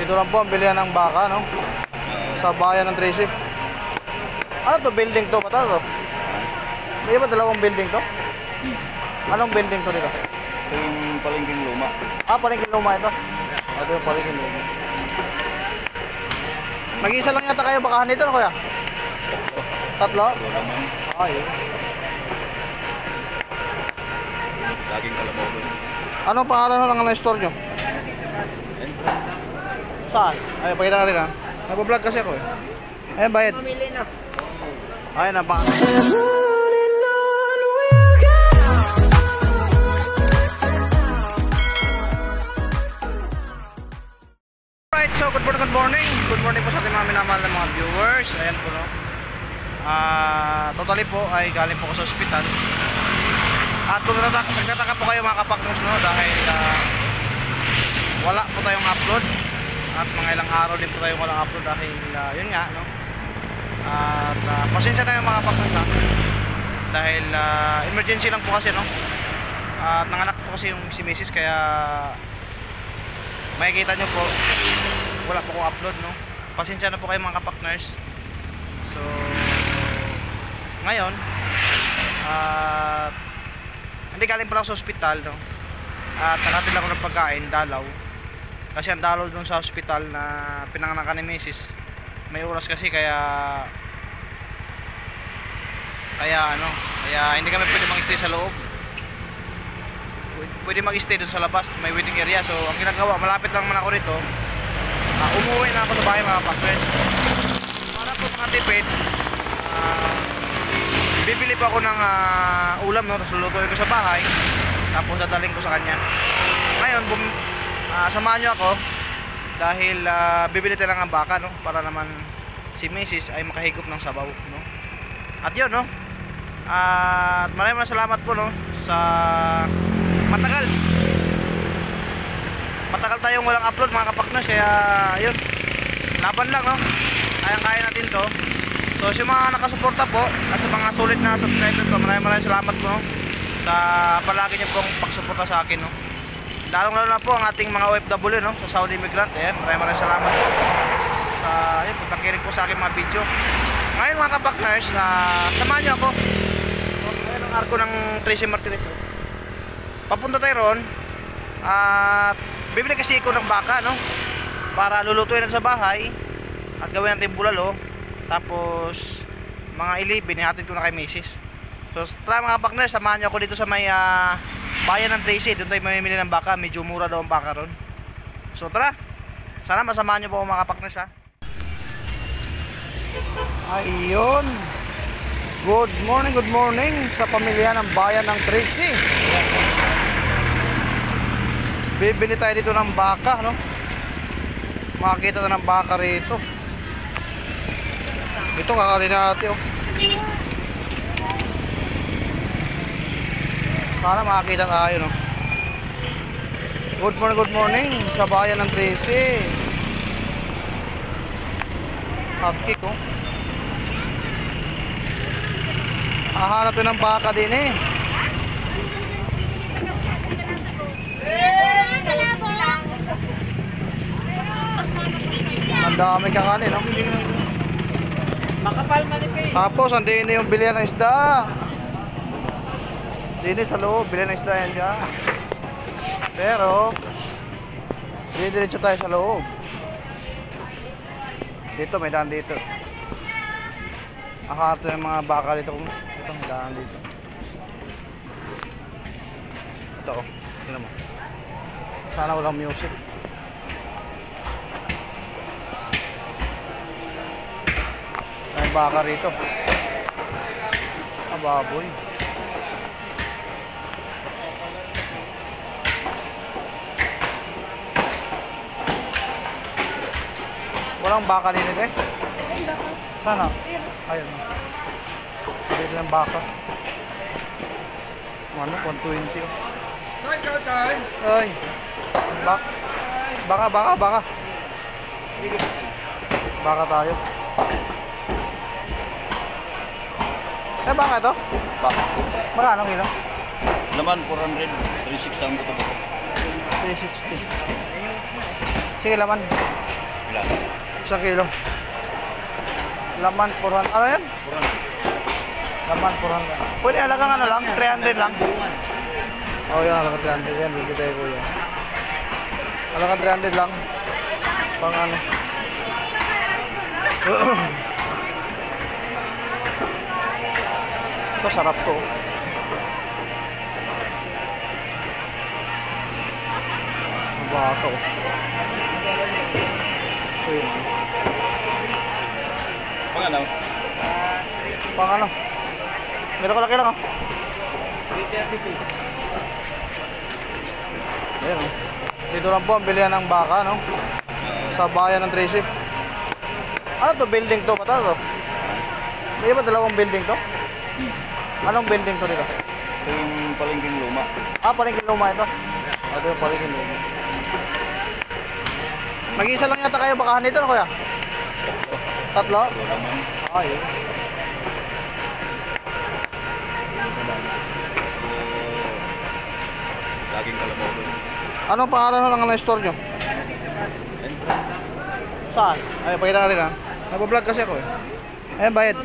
Dito lang po ang bilihan ng baka, no? Sa bayan ng Tracy. Ano to? Building to? Mata to? Hindi ba dalawang building to? Anong building to dito? Ito yung palengking luma. Ah, palengking luma ito. Ito yung palengking luma. Nag-iisa lang yata kayo bakahan dito, no kuya? Tatlo? Ah, yun. Laging kalabaw doon. Anong pangalan ng store nyo? Saan? Ay, pakita ka rin ha. Nagpa-vlog kasi ako eh. Ayan, bayad. Ayan na, baka. Alright, so good morning. Good morning po sa ating mga minamahal ng mga viewers. Ayan po, no. Totally po ay galing po ko sa ospital. At kung nagtataka po kayo mga kapaknos, no, dahil wala po tayong upload. At mga ilang araw din po tayong walang upload dahil yun nga, no. At pasensya na yung mga kapaknos, no. Dahil emergency lang po kasi, no. At nanganak po kasi yung si Mrs. kaya makikita nyo po wala po kong upload, no. Pasensya na po kayo mga kapakners. So ngayon hindi galing pala sa ospital, no. At nakatid ako ng pagkain, dalaw. Kasi ang dalaw dun sa ospital na pinanganakan ni Mrs. May oras kasi kaya hindi kami pwede mag-stay sa loob. Pwede mag-stay dun sa labas, may waiting area. So ang ginagawa, malapit lang man ako rito, umuwi na ako sa bahay mga kapakners. Para po mga tipid, bibili pa ako ng ulam, no, tapos lulutuin ko sa bahay, tapos dadaling ko sa kanya. Ngayon samahan nyo ako dahil bibili tayo lang ng baka, no, para naman si Mrs. ay makahigop ng sabaw, no. At yun, no, at maraming salamat po, no, sa matagal tayong walang upload mga kapaknos, kaya yun, laban lang, no, kayang-kaya natin to. So sa mga nakasuporta po at sa mga sulit na subscriber ko, maraming salamat po, no, sa palagi niyo pong pagsuporta sa akin, no. Lalong-lalo na po ang ating mga OFW, no, sa Saudi immigrant. Ayan, maraming salamat po sa pagtakinig po sa aking mga video. Ngayon mga kapakners, samahan niyo ako. So, ngayon ang arko ng Tracy Martinez. Papunta tayo ron at bibili kasi ako ng baka, no, para lulutuin natin sa bahay at gawin natin bulalo. Tapos mga 11 nihatid ko na kay Mrs. So tara mga kapakners, samahan niyo ako dito sa may bayan ng Tracy. Doon tayo mamimili ng baka, medyo mura daw ang baka ron. So tara, sana masamahan niyo po ako mga kapakners, ha. Ayun, good morning sa pamilya ng bayan ng Tracy. Bibili tayo dito ng baka, no. Makakita tayo ng baka rito. Ito kakarin natin, oh. Sana makakita tayo, no. Good morning sa bayan ng Tracy. Hagkik, oh. Hahanapin ng baka din, eh. Ang dami kakanin, no. Makapal manipis. Tapos andin na yung bilihan ng isda. Dini sa loob, bilihan ng isda yan dyan. Pero diretso tayo sa loob. Dito, may daan dito. Akato ng mga baka dito. Ito, may daan dito. Ito, oh. Tingnan mo. Sana walang music. May baka rito. Baboy. Walang baka din ito, eh. Sana? Ayun. Dito ng baka. Ano? 120, oh. Ay. Baka. Baka tayo. Baka ito? Baka. Magkano kilo? Laman 400, 360 ang buto. 360. Sige, laman. Ilan? 1 kilo. Laman 400. Ano yan? Laman 400. Pwede halagang ano lang? 300 lang. Oh yan, halagang 300 yan. Bibigay ko yan. Halagang 300 lang. Pang ano. Ito sarap to. Ang bato. Ayun. Pang ano? Pang ano? Ganito ko laki lang oh. Ayan oh. Dito lang po ang bilihan ng baka no. Sa bayan ng Tracy. Ano to? Building to? Ba't ano to? Hindi ba dalawang building to? Anong building to dito? Ito yung palengking luma. Ah, palengking luma ito. Ito yung palengking luma. Mag-isa lang yata kayo bakahan dito no kuya? Tatlo? Ito naman. Ay. Laging kalabaw doon. Anong pangalan ng store nyo? Saan? Ay, pakita ka rin ha. Nag-vlog kasi ako eh. Ayan, bayad.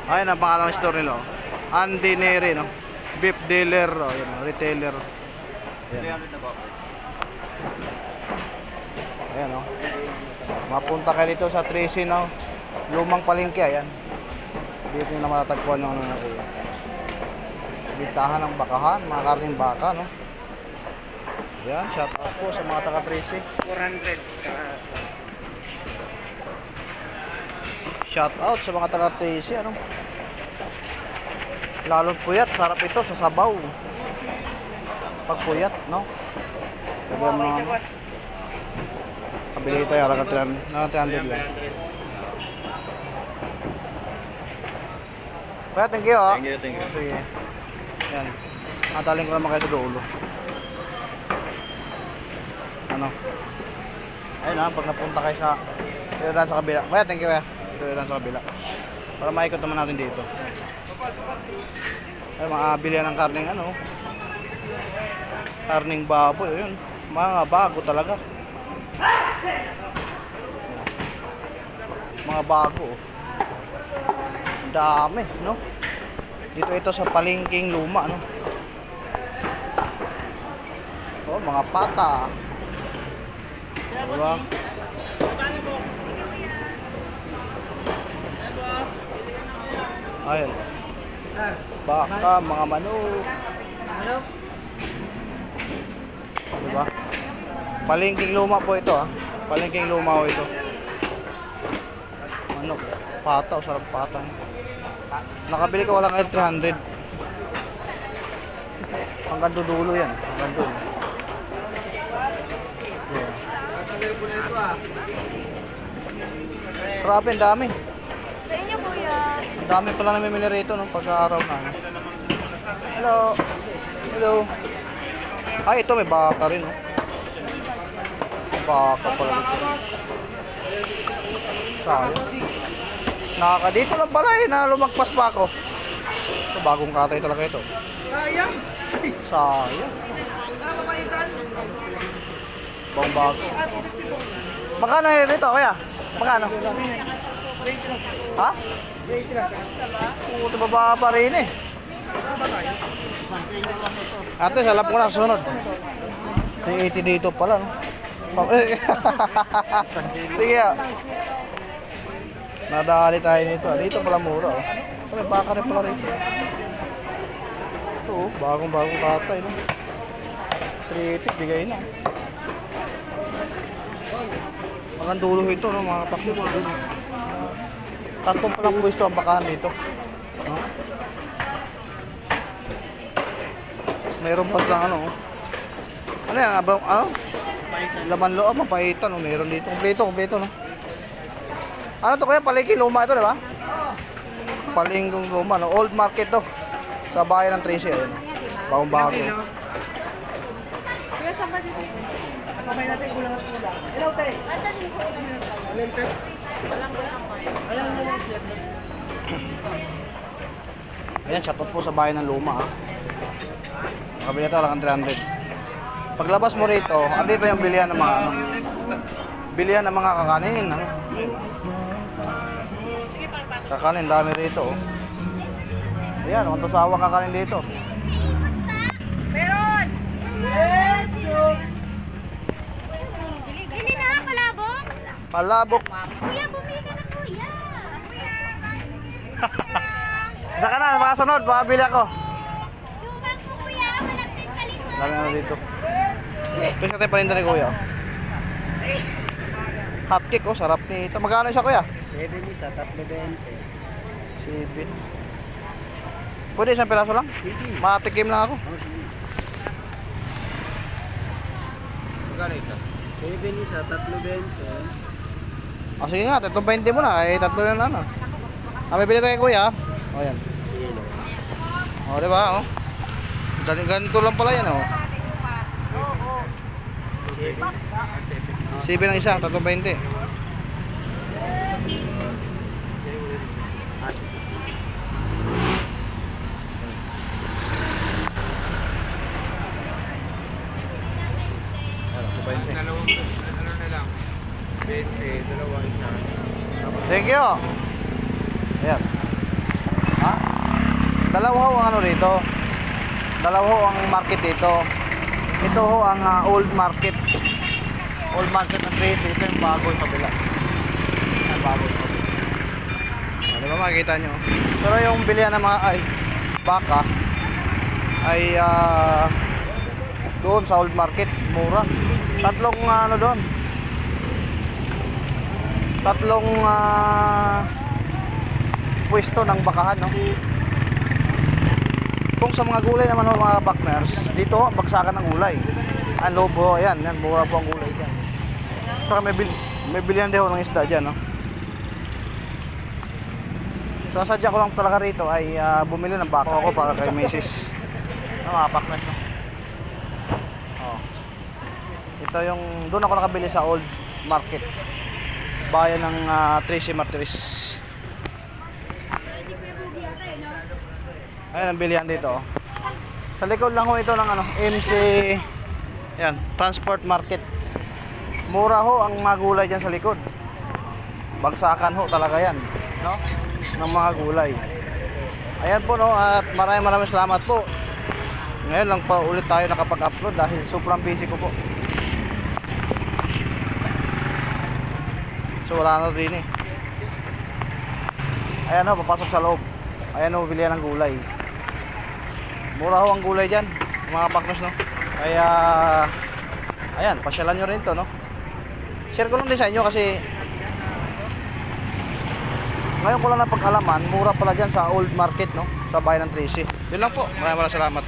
Ayan ang pangalan ng store nila. Andy Neri, no? Beef dealer, oh, yun, retailer. Ayan. 300 na ba? Ayan, oh. Mapunta kayo dito sa Tracy, no? Lumang palengke, ayan. Dito nyo na matatagpuan yung ano na kuya. Bintahan ng bakahan, mga karning baka, no? Ayan, shout out po sa mga taga Tracy. 400. Shout out sa mga taga Tracy, ano? Lalong puyat, sarap ito sa sabaw. Pag puyat, no? Lagyan mo ng ano. Kabili tayo, halagang 300 lang. Kaya, thank you, oh. Thank you, thank you. Sige. Yan. Nataling ko naman kayo sa dulo. Ano? Ayun ha, pag napunta kayo sa dito lang sa kabila. Kaya, thank you, kaya. Dito lang sa kabila. Para maikot naman natin dito. Ay, makabili ng karning ano. Karning baboy, yun. Mga bago talaga. Mga bago. Ang dami, no? Dito ito sa palengking luma, no? Oh, mga pata. Diba? Ayun. Baka, mga manok. Diba? Palengking luma po ito, ha? Palengking luma po ito. Manok. Pata, o sarap pata. Nakabili ko wala kahit 300. Hanggang dulo yan. Hanggang dulo. Yeah. Grabe, ang dami. Sa inyo, kuya. Ang dami pala namimili rito no, pagka-araw na. Hello. Hello. Ay, ito may baka rin, no? Baka pala dito. Sayang. Dito lang pala eh, na lumagpas pa ako. Ito, bagong katay talaga ito. Sayang. Sayang. Bagong bago. Magkano yun ito, kuya? Magkano? Ha? Oo, ito bababa rin eh. Ate, salap ko na sunod. 380 dito pala, no? Sige, ah. Nadali tayo nito. Dito pala mura, oh. May baka rin pala rito. Ito, oh. Bagong-bagong katay, no? 380, bigay na. Magang dulo ito, no? Mga kapakyo. Tatlong palang pwesto ang bakahan dito. No? Meron pa lang ano. Ano yan? Abang, ano? Laman loob, mapaitan. No? Meron dito. Kompleto, no? Ano to kaya? Palengking luma ito, di ba? Palengking luma, no? Old market to. Sa bayan ng Tracy, ayun. Bagong-bago. Kuya, saan ba dito? Kamay natin, kulang at kulang. Hello, te. Asan yung kuya? Alin, te? Walang kuya. Ayan mo lang. Ayan, shoutout po sa bayan ng luma, ha? Kabili ito, lang 300. Paglabas mo rito, andito yung bilihan ng mga ano. bilihan ng mga kakanin. Ano? Kakanin, dami rito. Oh. Ayan, kung to sawang kakanin dito. Meron! Bili na, palabok! Palabok. Kuya, bumili ka na kuya! Isa ka na, baka sunod, baka bili ako. Lumang po kuya, malapit sa likod. Dami na dito. Pwede natin paninda ni kuya. Hotcake, oh, sarap nito. Magkano isa kuya? 7 isa, 3.20. 7. Pwede isang piraso lang? Matikim lang ako. Magkano isa? 7 isa, 3.20. O sige nga, 3.20 mo na. Eh, tatlo yan ano. May bili tayo kuya. O yan. O diba o. Ganito lang pala yan o. 7 ang isa, 3.20. Ano na lang? 20, dalawa isa. Thank you. Ayan. Ha? Dalawa ho ang ano rito. Dalawa ho ang market dito. Ito ho ang old market. Old market ng Tracy. Ito yung bago yung kabila. Ang bago yung kabila. Di ba makikita nyo? Pero yung bilihan ng mga baka ay doon sa old market. Mura. Tatlong ano doon. Tatlong pwesto ng bakahan, no? Kung sa mga gulay naman mga partners, dito ang bagsakan ng gulay. Ang lobo, ayan, yan, mura po ang gulay dyan. Saka may bilihan din ho ng isda dyan, no? So sadya ko lang talaga rito ay bumili ng baka ako para kay Mrs. Mga partners, no? Oh. Ito yung, doon ako nakabili sa old market. Bayan ng Tracy Martires. Ayan ang bilihan dito. Sa likod lang ho ito ng ano, MC yan, Transport Market. Mura ho ang mga gulay dyan sa likod. Bagsakan ho talaga yan, no? Ng mga gulay. Ayan po, no, at maraming salamat po. Ngayon lang pa ulit tayo nakapag-upload dahil sobrang busy ko po. So wala na din eh. Ayan ho, papasok sa loob. Ayan ho, bilihan ng gulay. Mura ho ang gulay dyan, mga paknos, no? Kaya ayan, pasyalan nyo rin to, no? Share ko lang din sa inyo kasi ngayon ko lang napag-alaman, mura pala dyan sa old market, no? Sa bayan ng Tracy. Yun lang po, maraming salamat.